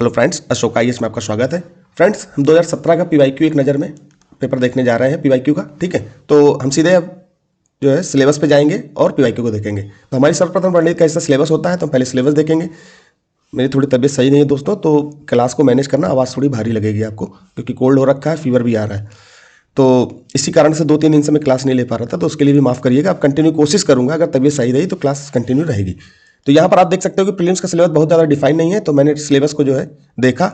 Hello friends, Ashok IAS में आपका स्वागत है। फ्रेंड्स, हम 2017 का पीवाईक्यू एक नज़र में पेपर देखने जा रहे हैं पीवाईक्यू का। ठीक है, तो हम सीधे अब जो है सिलेबस पे जाएंगे और पीवाईक्यू को देखेंगे। तो हमारी सर्वप्रथम रणनीति कैसा सिलेबस होता है, तो हम पहले सिलेबस देखेंगे। मेरी थोड़ी तबीयत सही नहीं है दोस्तों, तो क्लास को मैनेज करना, आवाज़ थोड़ी भारी लगेगी आपको क्योंकि कोल्ड हो रखा है, फीवर भी आ रहा है। तो इसी कारण से 2-3 दिन से मैं क्लास नहीं ले पा रहा था, तो उसके लिए भी माफ़ करिएगा। अब कंटिन्यू कोशिश करूंगा, अगर तबीयत सही रही तो क्लास कंटिन्यू रहेगी। तो यहाँ पर आप देख सकते हो कि प्रीलिम्स का सिलेबस बहुत ज़्यादा डिफाइन नहीं है, तो मैंने सिलेबस को जो है देखा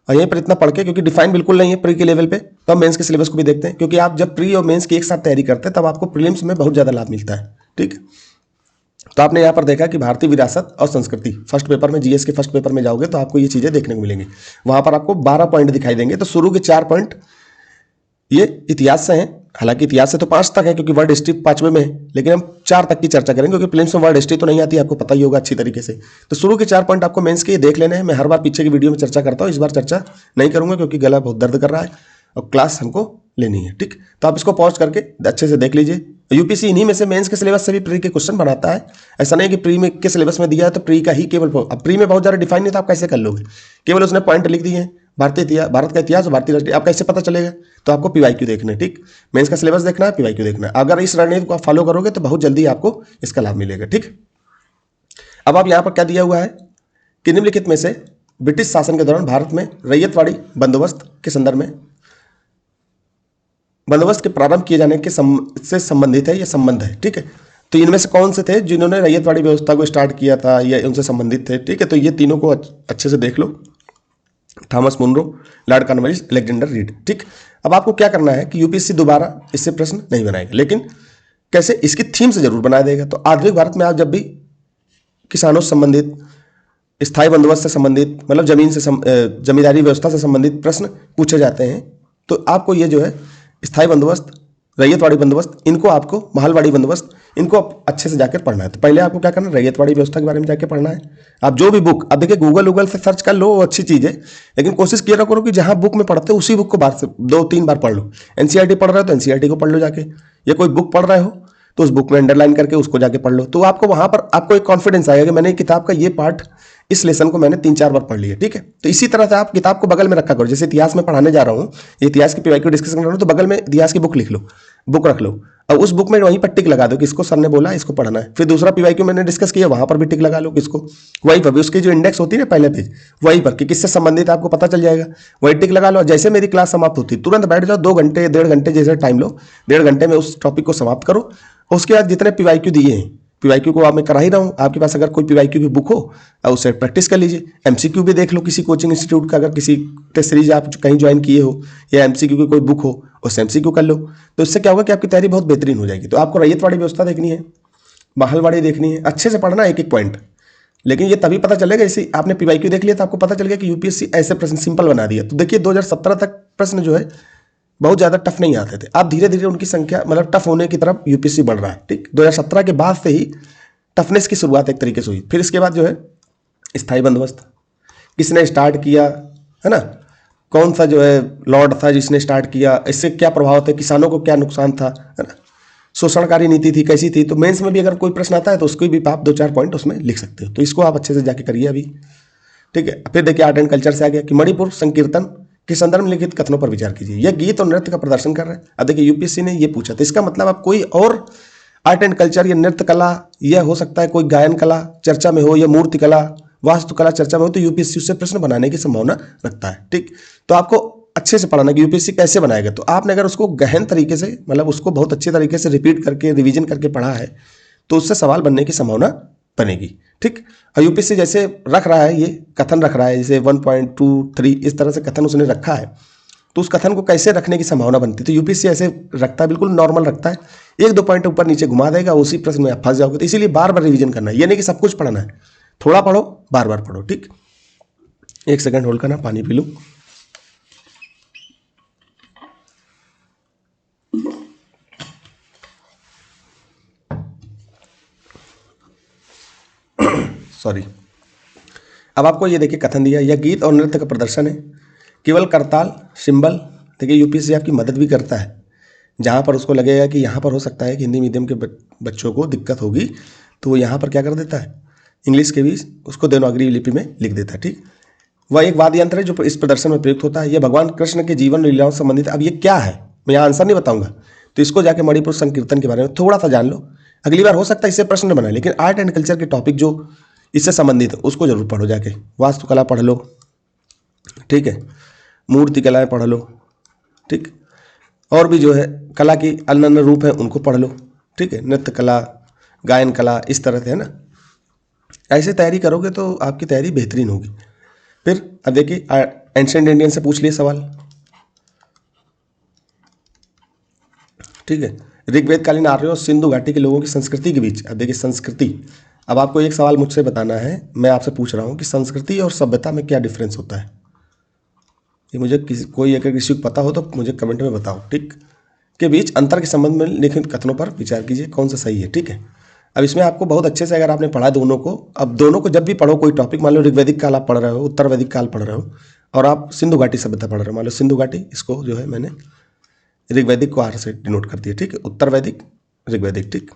और यहीं पर इतना पढ़ के, क्योंकि डिफाइन बिल्कुल नहीं है प्री के लेवल पे, तो हम मेंस के सिलेबस को भी देखते हैं। क्योंकि आप जब प्री और मेंस की एक साथ तैयारी करते हैं तब आपको प्रीलिम्स में बहुत ज़्यादा लाभ मिलता है। ठीक है, तो आपने यहाँ पर देखा कि भारतीय विरासत और संस्कृति फर्स्ट पेपर में, जीएस के फर्स्ट पेपर में जाओगे तो आपको ये चीज़ें देखने को मिलेंगी। वहाँ पर आपको 12 पॉइंट दिखाई देंगे। तो शुरू के 4 पॉइंट ये इतिहास से हैं। हालांकि इतिहास से तो 5 तक है क्योंकि वर्ल्ड हिस्ट्री 5वें में है, लेकिन हम 4 तक की चर्चा करेंगे क्योंकि प्रीलिम्स में वर्ल्ड हिस्ट्री तो नहीं आती, आपको पता ही होगा अच्छी तरीके से। तो शुरू के 4 पॉइंट आपको मेंस के देख लेने हैं। मैं हर बार पीछे की वीडियो में चर्चा करता हूँ, इस बार चर्चा नहीं करूंगा क्योंकि गला बहुत दर्द कर रहा है और क्लास हमको लेनी है। ठीक, तो आप इसको पॉज करके अच्छे से देख लीजिए। यूपीसी इन्हीं में से मेंस के सिलेबस से भी प्री के क्वेश्चन बनाता है। ऐसा नहीं कि प्री में के सिलेबस में दिया है तो प्री का ही केवल, अब प्री में बहुत ज़्यादा डिफाइन नहीं था, आप कैसे कर लोगे? केवल उसने पॉइंट लिख दिए हैं, भारत का इतिहास और भारतीय राष्ट्रीय, आप कैसे पता चलेगा? तो आपको पीवाईक्यू देखना है। ठीक, मेंस का सिलेबस देखना है, पीवाईक्यू देखना है। अगर इस रणनीति को आप फॉलो करोगे तो बहुत जल्दी आपको इसका लाभ मिलेगा। ठीक, अब आप यहाँ पर क्या दिया हुआ है कि निम्नलिखित में से ब्रिटिश शासन के दौरान भारत में रैयतवाड़ी बंदोबस्त के संदर्भ में बंदोबस्त के प्रारंभ किए जाने के से संबंधित है, ये संबंध है। ठीक है, तो इनमें से कौन से थे जिन्होंने रैयतवाड़ी व्यवस्था को स्टार्ट किया था या उनसे संबंधित थे? ठीक है, तो ये तीनों को अच्छे से देख लो। Thomas Munro, Lord Cornwallis, Alexander Reid. ठीक, अब आपको क्या करना है कि यूपीएससी दोबारा इससे प्रश्न नहीं बनाएगा, लेकिन कैसे, इसकी थीम से जरूर बना देगा। तो आधुनिक भारत में आप जब भी किसानों से संबंधित, स्थायी बंदोबस्त से संबंधित, मतलब जमीन से जमींदारी व्यवस्था से संबंधित प्रश्न पूछे जाते हैं, तो आपको ये जो है स्थायी बंदोबस्त, रैयतवाड़ी बंदोबस्त, इनको आपको, महलवाड़ी बंदोबस्त, इनको अच्छे से जाकर पढ़ना है। तो पहले आपको क्या करना है, रैयतवाड़ी व्यवस्था के बारे में जाकर पढ़ना है। आप जो भी बुक, अब देखिए गूगल से सर्च कर लो, वो अच्छी चीज़ है, लेकिन कोशिश किया करो कि जहाँ बुक में पढ़ते हो उसी बुक को बार से 2-3 बार पढ़ लो। एनसीईआरटी पढ़ रहे हो तो एनसीईआरटी को पढ़ लो जाके, या कोई बुक पढ़ रहे हो तो उस बुक में अंडरलाइन करके उसको जाके पढ़ लो। तो आपको वहाँ पर आपको एक कॉन्फिडेंस आएगा कि मैंने किताब का ये पार्ट, इस लेसन को मैंने 3-4 बार पढ़ लिया। ठीक है, तो इसी तरह से आप किताब को बगल में रखा करो। जैसे इतिहास में पढ़ाने जा रहा हूँ, इतिहास की पीवाईक्यू डिस्कशन कर रहा हूँ, तो बगल में इतिहास की बुक लिख लो, बुक रख लो और उस बुक में वहीं पर टिक लगा दो कि इसको सर ने बोला, इसको पढ़ना है। फिर दूसरा पीवाईक्यू मैंने डिस्कस किया, वहां पर भी टिक लगा लो किसको, वहीं पर भी उसकी जो इंडेक्स होती है ना पहले पेज, वहीं पर कि किससे संबंधित आपको पता चल जाएगा, वही टिक लगा लो। जैसे मेरी क्लास समाप्त होती तुरंत बैठ जाओ, 2 घंटे 1.5 घंटे जैसे टाइम लो, 1.5 घंटे में उस टॉपिक को समाप्त करो। उसके बाद जितने पीवाईक्यू दिए हैं, पीवाईक्यू को आप मैं करा ही रहा हूँ, आपके पास अगर कोई पीवाईक्यू की बुक हो और उससे प्रैक्टिस कर लीजिए। एमसीक्यू भी देख लो किसी कोचिंग इंस्टीट्यूट का, अगर किसी टेस्ट सीरीज आप कहीं ज्वाइन किए हो या एमसीक्यू की कोई बुक हो, उससे एमसीक्यू कर लो। तो इससे क्या होगा कि आपकी तैयारी बहुत बेहतरीन हो जाएगी। तो आपको रैयतवाड़ी व्यवस्था देखनी है, महलवाड़ी देखनी है, अच्छे से पढ़ना एक एक पॉइंट। लेकिन ये तभी पता चलेगा, जैसे आपने पीवाईक्यू देख लिया तो आपको पता चल गया कि यूपीएससी ऐसे प्रश्न सिंपल बना दिया। तो देखिए 2017 तक प्रश्न जो है बहुत ज़्यादा टफ नहीं आते थे, अब धीरे धीरे उनकी संख्या, मतलब टफ होने की तरफ यूपीएससी बढ़ रहा है। ठीक, 2017 के बाद से ही टफनेस की शुरुआत एक तरीके से हुई। फिर इसके बाद जो है स्थायी बंदोबस्त किसने स्टार्ट किया, है ना, कौन सा जो है लॉर्ड था जिसने स्टार्ट किया, इससे क्या प्रभाव थे, किसानों को क्या नुकसान था, है ना, शोषणकारी नीति थी कैसी थी। तो मेंस में भी अगर कोई प्रश्न आता है तो उसको भी आप 2-4 पॉइंट उसमें लिख सकते हो। तो इसको आप अच्छे से जाके करिए अभी। ठीक है, फिर देखिए आर्ट एंड कल्चर से आ गया कि मणिपुर संकीर्तन के संदर्भ में लिखित कथनों पर विचार कीजिए। यह गीत और नृत्य का प्रदर्शन कर रहे हैं। अब देखिए यूपीएससी ने ये पूछा, तो इसका मतलब आप कोई और आर्ट एंड कल्चर या नृत्य कला, यह हो सकता है कोई गायन कला चर्चा में हो या मूर्ति कला, वास्तुकला चर्चा में हो, तो यूपीएससी उससे प्रश्न बनाने की संभावना रखता है। ठीक, तो आपको अच्छे से पढ़ना कि यूपीएससी कैसे बनाएगा। तो आपने अगर उसको गहन तरीके से, मतलब उसको बहुत अच्छे तरीके से रिपीट करके, रिवीजन करके पढ़ा है, तो उससे सवाल बनने की संभावना बनेगी। ठीक, और यूपीएससी जैसे रख रहा है, ये कथन रख रहा है, जैसे 1.23 इस तरह से कथन उसने रखा है, तो उस कथन को कैसे रखने की संभावना बनती है। तो यूपीएससी ऐसे रखता है, बिल्कुल नॉर्मल रखता है, 1-2 पॉइंट ऊपर नीचे घुमा देगा, उसी प्रश्न में आप फंस जाओगे। तो इसीलिए बार बार रिवीजन करना है, ये नहीं कि सब कुछ पढ़ना है, थोड़ा पढ़ो बार बार पढ़ो। ठीक, 1 सेकंड होल्ड करना, पानी पी लो। सॉरी। अब आपको ये देखिए कथन दिया, यह गीत और नृत्य का प्रदर्शन है, केवल करताल सिंबल। देखिए यूपीएससी आपकी मदद भी करता है, जहाँ पर उसको लगेगा कि यहाँ पर हो सकता है कि हिंदी मीडियम के बच्चों को दिक्कत होगी, तो वो यहाँ पर क्या कर देता है, इंग्लिश के भी उसको देवनागरी लिपि में लिख देता है। ठीक, वह एक वाद्य यंत्र है जो इस प्रदर्शन में प्रयुक्त होता है। यह भगवान कृष्ण के जीवन लीलाओं से संबंधित है। अब ये क्या है मैं यहाँ आंसर नहीं बताऊंगा, तो इसको जाके मणिपुर संकीर्तन के बारे में थोड़ा सा जान लो। अगली बार हो सकता है इससे प्रश्न बनाए, लेकिन आर्ट एंड कल्चर के टॉपिक जो इससे संबंधित है उसको जरूर पढ़ो जाके। वास्तुकला पढ़ लो, ठीक है, मूर्ति कलाएँ पढ़ लो, ठीक, और भी जो है कला की अन्य अन्य रूप है उनको पढ़ लो, ठीक है, नृत्य कला, गायन कला, इस तरह से है ना। ऐसे तैयारी करोगे तो आपकी तैयारी बेहतरीन होगी। फिर अब देखिए एंशिएंट इंडियन से पूछ लिए सवाल, ठीक है। ऋग्वेद कालीन आर्यों और सिंधु घाटी के लोगों की संस्कृति के बीच, अब देखिए संस्कृति, अब आपको एक सवाल मुझसे बताना है, मैं आपसे पूछ रहा हूँ कि संस्कृति और सभ्यता में क्या डिफरेंस होता है। ये मुझे कोई अगर किसी को पता हो तो मुझे कमेंट में बताओ, ठीक। के बीच अंतर के संबंध में लिखित कथनों पर विचार कीजिए कौन सा सही है, ठीक है। अब इसमें आपको बहुत अच्छे से अगर आपने पढ़ा दोनों को, अब दोनों को जब भी पढ़ो कोई टॉपिक, मान लो ऋग्वैदिक काल आप पढ़ रहे हो, उत्तर वैदिक काल पढ़ रहे हो, और आप सिंधु घाटी सभ्यता पढ़ रहे हो, मान लो सिंधु घाटी, इसको जो है मैंने ऋग्वैदिक को आर से डिनोट कर दिया, ठीक है, उत्तर वैदिक ऋग्वैदिक, ठीक,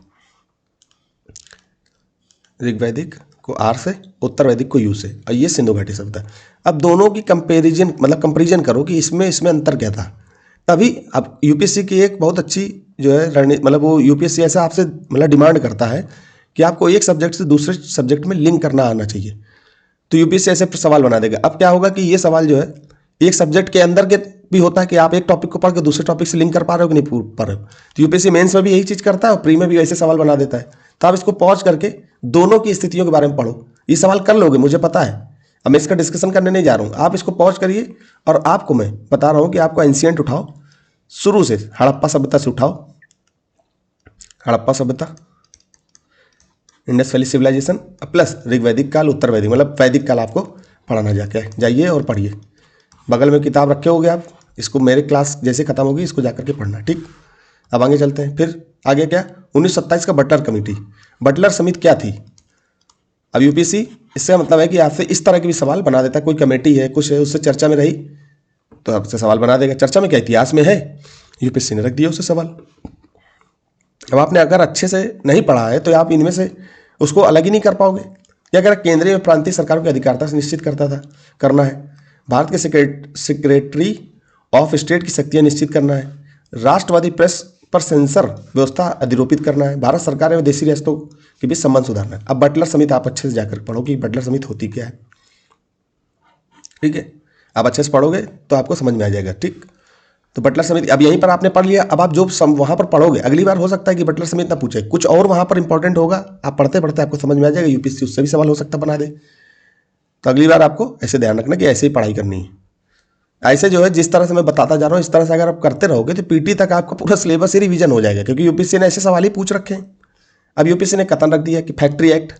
ऋग्वैदिक को आर से, उत्तर वैदिक को यू से, और ये सिंधु घाटी सभ्यता। अब दोनों की कंपेरिजन मतलब कंपेरिजन करो कि इसमें अंतर क्या था। तभी अब यूपीएससी की एक बहुत अच्छी जो है रणनीति, मतलब वो यूपीएससी ऐसा आपसे मतलब डिमांड करता है कि आपको एक सब्जेक्ट से दूसरे सब्जेक्ट में लिंक करना आना चाहिए, तो यूपीएससी ऐसे सवाल बना देगा। अब क्या होगा कि ये सवाल जो है एक सब्जेक्ट के अंदर के भी होता है कि आप एक टॉपिक को पढ़ के दूसरे टॉपिक से लिंक कर पा रहे हो कि नहीं पा रहे हो, तो यूपीएससी मेंस में भी यही चीज़ करता है और प्री में भी ऐसे सवाल बना देता है। तो आप इसको पॉज करके दोनों की स्थितियों के बारे में पढ़ो, ये सवाल कर लोगे मुझे पता है। अब मैं इसका डिस्कशन करने नहीं जा रहा हूँ, आप इसको पॉज करिए, और आपको मैं बता रहा हूँ कि आपको एंशिएंट उठाओ, शुरू से हड़प्पा सभ्यता से उठाओ, हड़प्पा सभ्यता, इंडस वैली सिविलाइजेशन प्लस ऋग्वैदिक काल, उत्तर वैदिक, मतलब वैदिक काल आपको पढ़ाना जाके जाइए और पढ़िए। बगल में किताब रखे होगे आप, इसको मेरे क्लास जैसे खत्म होगी इसको जाकर के पढ़ना, ठीक। अब आगे चलते हैं। फिर आगे क्या, 1927 का बटलर कमेटी, बटलर समिति क्या थी। अब यूपीएससी इससे मतलब है कि आपसे इस तरह के भी सवाल बना देता है, कोई कमेटी है कुछ है उससे चर्चा में रही तो आपसे सवाल बना देगा। चर्चा में क्या इतिहास में है, यूपीएससी ने रख दिया उससे सवाल। अब आपने अगर अच्छे से नहीं पढ़ा है तो आप इनमें से उसको अलग ही नहीं कर पाओगे। या अगर केंद्रीय और प्रांतीय सरकारों की अधिकारिता से निश्चित करना है, भारत के सेक्रेटरी ऑफ स्टेट की शक्तियां निश्चित करना है, राष्ट्रवादी प्रेस पर सेंसर व्यवस्था अधिरोपित करना है, भारत सरकार एवं देशी रियासतों के बीच संबंध सुधारना है। अब बटलर समिति आप अच्छे से जाकर पढ़ो कि बटलर समिति होती क्या है, ठीक है। आप अच्छे से पढ़ोगे तो आपको समझ में आ जाएगा, ठीक। तो बटलर समिति अब यहीं पर आपने पढ़ लिया, अब आप जो वहां पर पढ़ोगे अगली बार हो सकता है कि बटलर समिति ना पूछे, कुछ और वहां पर इंपॉर्टेंट होगा, आप पढ़ते पढ़ते आपको समझ में आ जाएगा, यूपीएससी उससे भी सवाल हो सकता बना दे। तो अगली बार आपको ऐसे ध्यान रखना कि ऐसे ही पढ़ाई करनी है। ऐसे जो है जिस तरह से मैं बताता जा रहा हूँ इस तरह से अगर आप करते रहोगे तो पीटी तक आपका पूरा सिलेबस ही रिवीजन हो जाएगा, क्योंकि यूपीएससी ने ऐसे सवाल ही पूछ रखे हैं। अब यूपीएससी ने कथन रख दिया कि फैक्ट्री एक्ट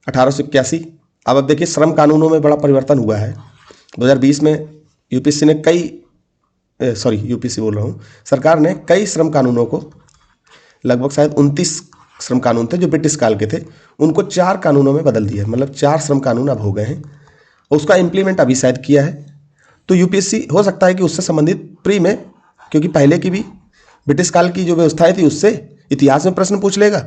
1881, अब देखिए श्रम कानूनों में बड़ा परिवर्तन हुआ है। 2020 में यूपीएससी ने यूपीएससी बोल रहा हूँ, सरकार ने कई श्रम कानूनों को, लगभग शायद 29 श्रम कानून थे जो ब्रिटिश काल के थे, उनको 4 कानूनों में बदल दिया, मतलब 4 श्रम कानून अब हो गए हैं, उसका इम्प्लीमेंट अभी शायद किया है। तो यूपीएससी हो सकता है कि उससे संबंधित प्री में, क्योंकि पहले की भी ब्रिटिश काल की जो व्यवस्थाएं थी उससे इतिहास में प्रश्न पूछ लेगा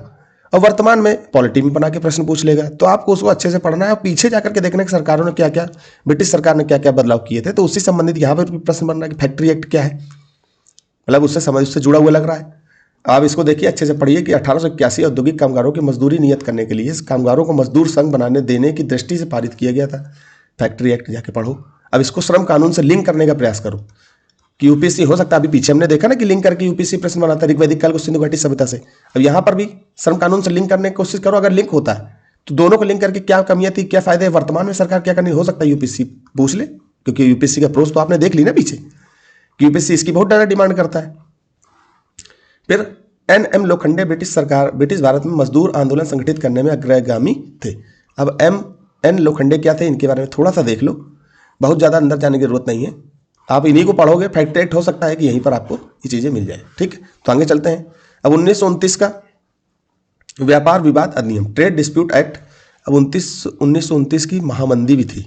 और वर्तमान में पॉलिटी में बना के प्रश्न पूछ लेगा। तो आपको उसको अच्छे से पढ़ना है और पीछे जाकर के देखना कि सरकारों ने क्या क्या, ब्रिटिश सरकार ने क्या क्या बदलाव किए थे, तो उससे संबंधित यहाँ पर भी प्रश्न बनना है कि फैक्ट्री एक्ट क्या है, मतलब उससे जुड़ा हुआ लग रहा है। आप इसको देखिए अच्छे से पढ़िए कि 1881 औद्योगिक कामगारों की मजदूरी नियत करने के लिए कामगारों को मजदूर संघ बनाने देने की दृष्टि से पारित किया गया था। फैक्ट्री एक्ट जाके पढ़ो। अब इसको श्रम कानून से लिंक करने का प्रयास करो कि यूपीएससी हो सकता है, अभी पीछे हमने देखा ना कि लिंक करके यूपीएससी प्रश्न बनाता है ऋग्वैदिक काल को सिंधु घाटी सभ्यता से। अब यहाँ पर भी श्रम कानून से लिंक करने की कोशिश करो, अगर लिंक होता है तो दोनों को लिंक करके क्या कमियां थी क्या फायदे, वर्तमान में सरकार क्या करनी, हो सकता है यूपीएससी पूछ ले, क्योंकि यूपीएससी का अप्रोच तो आपने देख ली ना पीछे कि यूपीएससी इसकी बहुत ज़्यादा डिमांड करता है। फिर एन.एम. लोखंडे ब्रिटिश भारत में मजदूर आंदोलन संगठित करने में अग्रगामी थे। अब एम.एन. लोखंडे क्या थे, इनके बारे में थोड़ा सा देख लो, बहुत ज़्यादा अंदर जाने की जरूरत नहीं है, आप इन्हीं को पढ़ोगे। फैक्ट एक्ट हो सकता है कि यहीं पर आपको ये चीज़ें मिल जाए, ठीक। तो आगे चलते हैं। अब 1929 का व्यापार विवाद अधिनियम, ट्रेड डिस्प्यूट एक्ट। अब 1929 की महामंदी भी थी।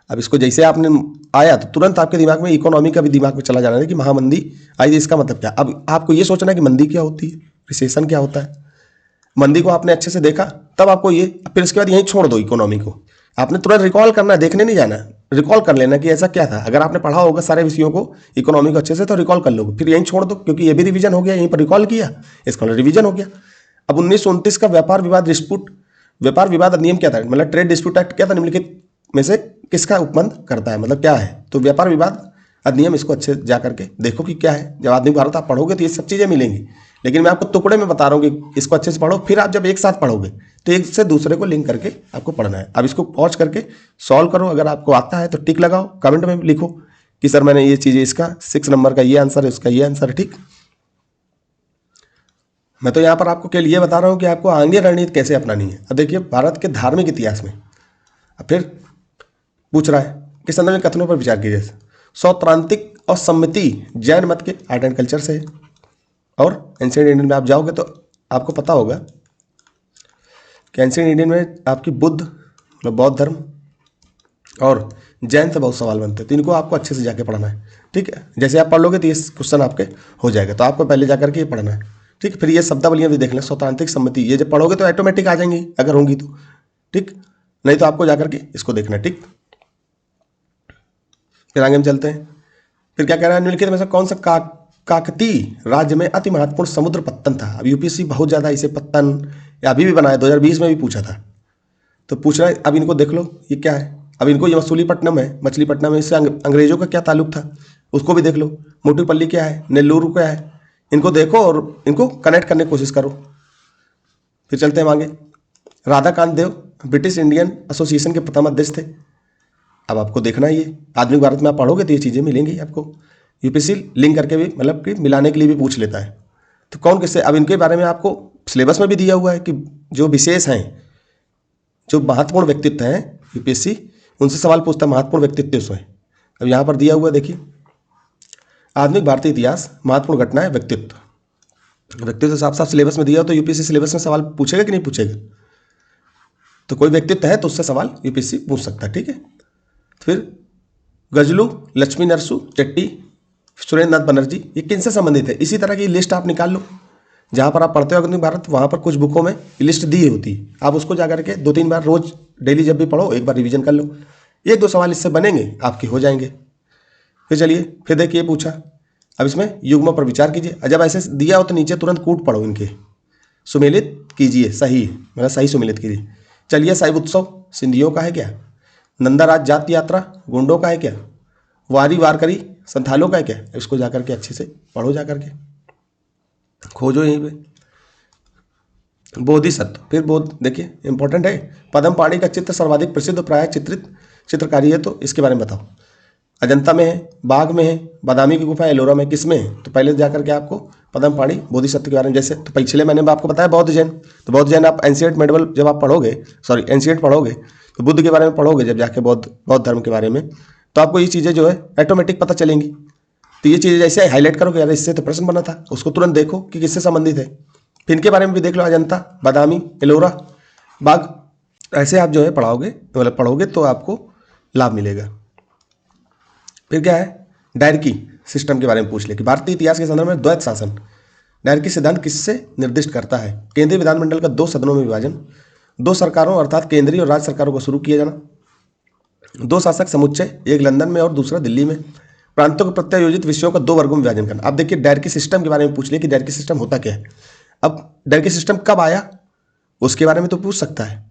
अब इसको जैसे आपने आया तो तुरंत आपके दिमाग में इकोनॉमी का भी दिमाग में चला जाना है कि महामंदी आई, इसका मतलब क्या। अब आपको ये सोचना है कि मंदी क्या होती है, रिसेशन क्या होता है। मंदी को आपने अच्छे से देखा तब आपको ये, फिर इसके बाद यहीं छोड़ दो इकोनॉमी को आपने तुरंत रिकॉल करना है, देखने नहीं जाना, रिकॉल कर लेना कि ऐसा क्या था। अगर आपने पढ़ा होगा सारे विषयों को इकोनॉमी को अच्छे से, तो रिकॉल कर लोगे, फिर यहीं छोड़ दो, क्योंकि ये भी रिवीजन हो गया, यहीं पर रिकॉल किया, इसका रिवीजन हो गया। अब 1929 का व्यापार विवाद डिस्प्यूट, व्यापार विवाद अधिनियम क्या था, मतलब ट्रेड डिस्प्यूट एक्ट क्या था, निम्नलिखित में से किसका उपबंध करता है, मतलब क्या है। तो व्यापार विवाद अधिनियम, इसको अच्छे जा करके देखो कि क्या है। जब आधुनिक भारत आप पढ़ोगे तो ये सब चीज़ें मिलेंगी, लेकिन मैं आपको टुकड़े में बता रहा हूँ कि इसको अच्छे से पढ़ो, फिर आप जब एक साथ पढ़ोगे तो एक से दूसरे को लिंक करके आपको पढ़ना है। अब इसको पॉज करके सॉल्व करो, अगर आपको आता है तो टिक लगाओ, कमेंट में लिखो कि सर मैंने ये चीज़ें, इसका 6 नंबर का ये आंसर है, उसका ये आंसर है। ठीक, मैं तो यहाँ पर आपको के लिए बता रहा हूँ कि आपको आगे रणनीति कैसे अपनानी है। अब देखिए भारत के धार्मिक इतिहास में, अब फिर पूछ रहा है कि संदर्भ कथनों पर विचार कीजिए। सौत्रांतिक और सम्मति जैन मत के आर्ट एंड कल्चर से है, और एंशिएंट इंडियन में आप जाओगे तो आपको पता होगा कि एंशिएंट इंडियन में आपकी बुद्ध मतलब बौद्ध धर्म और जैन से बहुत सवाल बनते हैं, तो इनको आपको अच्छे से जाके पढ़ना है। ठीक है, जैसे आप पढ़ लोगे तो ये क्वेश्चन आपके हो जाएगा, तो आपको पहले जाकर के ये पढ़ना है। ठीक, फिर ये शब्दावलियाँ भी देख लें, सौत्रांतिक सम्मति, ये जब पढ़ोगे तो ऑटोमेटिक आ जाएंगी अगर होंगी तो। ठीक, नहीं तो आपको जाकर के इसको देखना है। ठीक, फिर आगे हम चलते हैं। फिर क्या कह रहा है, निम्नलिखित में से कौन सा काकतीय राज्य में अति महत्वपूर्ण समुद्र पत्तन था। अब यूपीएससी बहुत ज़्यादा इसे पत्तन या अभी भी बनाया, 2020 में भी पूछा था, तो पूछ रहा है। अब इनको देख लो, ये क्या है। अब इनको, ये मसूलीपट्टनम है, मछलीपट्टनम है, इससे अंग्रेजों का क्या ताल्लुक था उसको भी देख लो। मोटूपल्ली क्या है, नेल्लूर क्या है, इनको देखो और इनको कनेक्ट करने की कोशिश करो। फिर चलते हैं आगे। राधाकांत देव ब्रिटिश इंडियन एसोसिएशन के प्रथम अध्यक्ष थे। अब आपको देखना है, ये आधुनिक भारत में आप पढ़ोगे तो ये चीज़ें मिलेंगी आपको। यूपीएससी लिंक करके भी, मतलब कि मिलाने के लिए भी पूछ लेता है। तो कौन किससे, अब इनके बारे में आपको सिलेबस में भी दिया हुआ है कि जो विशेष हैं, जो महत्वपूर्ण व्यक्तित्व हैं, यूपीएससी उनसे सवाल पूछता है, महत्वपूर्ण व्यक्तित्व से। अब यहाँ पर दिया हुआ है, देखिए, आधुनिक भारतीय इतिहास महत्वपूर्ण घटनाएं व्यक्तित्व। व्यक्तित्व साफ साफ सिलेबस में दिया हो तो यूपीएससी सिलेबस में सवाल पूछेगा कि नहीं पूछेगा। तो कोई व्यक्तित्व है तो उससे सवाल यूपीएससी पूछ सकता है। ठीक है, फिर गजलू लक्ष्मी नरसू चट्टी सुरेंद्र नाथ बनर्जी, ये किनसे संबंधित है। इसी तरह की लिस्ट आप निकाल लो, जहाँ पर आप पढ़ते हो आधुनिक भारत, वहाँ पर कुछ बुकों में लिस्ट दी होती है। आप उसको जाकर के 2-3 बार रोज डेली जब भी पढ़ो एक बार रिवीजन कर लो, 1-2 सवाल इससे बनेंगे, आपके हो जाएंगे। फिर चलिए, फिर देखिए पूछा, अब इसमें युग्म पर विचार कीजिए। जब ऐसे दिया हो तो नीचे तुरंत कूट पढ़ो, इनके सुमेलित कीजिए, सही मतलब सही सुमेलित कीजिए। चलिए, शैव उत्सव सिंधियों का है क्या, नंदाराज जात यात्रा गुंडों का है क्या, वारी वारकरी संथालों का है क्या, इसको जाकर के अच्छे से पढ़ो, जाकर के खोजो यहीं पे। बोधिसत्व, फिर बोध देखिए इंपॉर्टेंट है। पद्म पाणी का चित्र सर्वाधिक प्रसिद्ध प्राय चित्रित चित्रकारी है, तो इसके बारे में बताओ। अजंता में है, बाग में है, बादामी की गुफा, एलोरा में, किस में है। तो पहले जाकर के आपको पद्म पाणी बोधिसत्व के बारे में, जैसे तो पिछले मैंने आपको बताया बौद्ध जैन, तो बौद्ध जैन आप एंशिएंट मेडिवल जब आप पढ़ोगे, सॉरी एंशिएंट पढ़ोगे, तो बुद्ध के बारे में पढ़ोगे जब जाके बौद्ध धर्म के बारे में, तो आपको ये चीज़ें जो है ऑटोमेटिक पता चलेंगी। तो ये चीज़ें जैसे हाईलाइट करोगे, यार इससे तो प्रश्न बना था, उसको तुरंत देखो कि किससे संबंधित है। फिर इनके बारे में भी देख लो, अजंता, बादामी, एलोरा, बाग, ऐसे आप जो है पढ़ाओगे, मतलब पढ़ोगे तो आपको लाभ मिलेगा। फिर क्या है, डायरकी सिस्टम के बारे में पूछ ले कि भारतीय इतिहास के संदर्भ में द्वैत शासन डायरकी सिद्धांत किससे निर्दिष्ट करता है। केंद्रीय विधानमंडल का 2 सदनों में विभाजन, 2 सरकारों अर्थात केंद्रीय और राज्य सरकारों को शुरू किया जाना, 2 शासक समुच्चय, एक लंदन में और दूसरा दिल्ली में, प्रांतों को प्रत्यायोजित विषयों का 2 वर्गों में विभाजन करना। अब देखिए डायरकी सिस्टम के बारे में पूछ ले कि डायरकी सिस्टम होता क्या है। अब डायरकी सिस्टम कब आया उसके बारे में तो पूछ सकता है,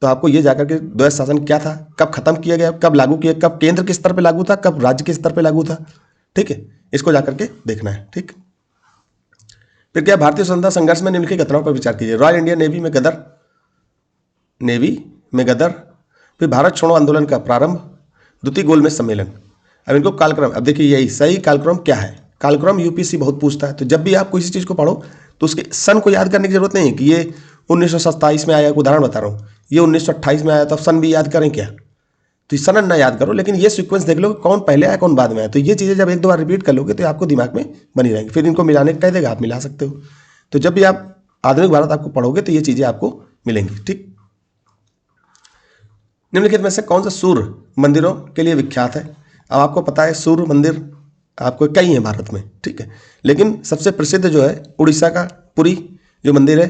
तो आपको ये जाकर के द्वैत शासन क्या था, कब खत्म किया गया, कब लागू किया, कब केंद्र के स्तर पे लागू था, कब राज्य के स्तर पे लागू था। ठीक है, इसको जाकर के देखना है। ठीक, फिर क्या, भारतीय स्वतंत्रता संघर्ष में निम्नलिखित घटनाओं पर विचार कीजिए। रॉयल इंडियन नेवी में गदर, फिर भारत छोड़ो आंदोलन का प्रारंभ, द्वितीय गोलमेज सम्मेलन। अब इनको कालक्रम, अब देखिए यही सही कालक्रम क्या है। कालक्रम यूपीएससी बहुत पूछता है, तो जब भी आप किसी चीज़ को पढ़ो तो उसके सन को याद करने की जरूरत नहीं है कि ये 1927 में आया, उदाहरण बता रहा हूँ, ये 1928 में आया, तो सन भी याद करें क्या, तो सन ना याद करो, लेकिन ये सीक्वेंस देख लो कौन पहले आया कौन बाद में आया। तो ये चीज़ें जब 1-2 बार रिपीट कर लोगे तो आपको दिमाग में बनी रहेंगी। फिर इनको मिलाने कह देगा, आप मिला सकते हो। तो जब भी आप आधुनिक भारत आपको पढ़ोगे तो ये चीज़ें आपको मिलेंगी। ठीक, निम्नलिखित में से कौन सा सूर्य मंदिरों के लिए विख्यात है। अब आपको पता है सूर्य मंदिर आपको कई हैं भारत में, ठीक है, लेकिन सबसे प्रसिद्ध जो है उड़ीसा का पुरी जो मंदिर है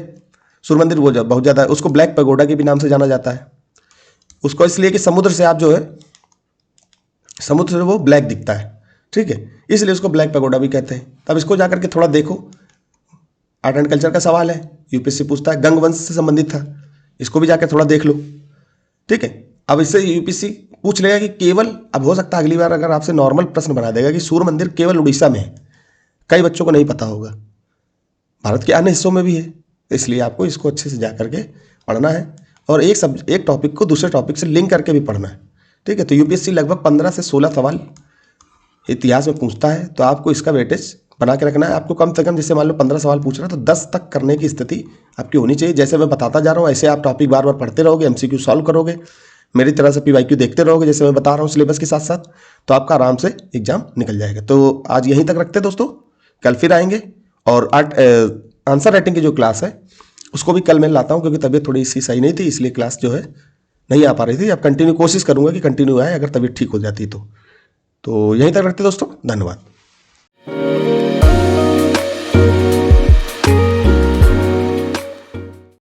सूर्य मंदिर, वो बहुत ज़्यादा है, उसको ब्लैक पैगोडा के भी नाम से जाना जाता है। उसको इसलिए कि समुद्र से आप जो है, समुद्र से वो ब्लैक दिखता है, ठीक है, इसलिए उसको ब्लैक पैगोडा भी कहते हैं। अब इसको जाकर के थोड़ा देखो, आर्ट एंड कल्चर का सवाल है, यूपीएससी पूछता है, गंग वंश से संबंधित था, इसको भी जाकर थोड़ा देख लो, ठीक है। अब इससे यूपीएससी पूछ लेगा कि केवल, अब हो सकता है अगली बार अगर आपसे नॉर्मल प्रश्न बना देगा कि सूर्य मंदिर केवल उड़ीसा में है, कई बच्चों को नहीं पता होगा, भारत के अन्य हिस्सों में भी है, इसलिए आपको इसको अच्छे से जा करके पढ़ना है और एक टॉपिक को दूसरे टॉपिक से लिंक करके भी पढ़ना है, ठीक है। तो यूपीएससी लगभग 15 से 16 सवाल इतिहास में पूछता है, तो आपको इसका वेटेज बना के रखना है। आपको कम से कम, जैसे मान लो 15 सवाल पूछ रहा है तो 10 तक करने की स्थिति आपकी होनी चाहिए। जैसे मैं बताता जा रहा हूँ ऐसे आप टॉपिक बार बार पढ़ते रहोगे, एमसीक्यू सॉल्व करोगे, मेरी तरह से पीवाईक्यू देखते रहोगे जैसे मैं बता रहा हूँ सिलेबस के साथ साथ, तो आपका आराम से एग्जाम निकल जाएगा। तो आज यहीं तक रखते हैं दोस्तों, कल फिर आएंगे। और आंसर राइटिंग की जो क्लास है उसको भी कल मैं लाता हूँ, क्योंकि तबीयत थोड़ी सी सही नहीं थी, इसलिए क्लास जो है नहीं आ पा रही थी। अब कंटिन्यू कोशिश करूँगा कि कंटिन्यू आए, अगर तबीयत ठीक हो जाती तो यहीं तक रखते दोस्तों, धन्यवाद।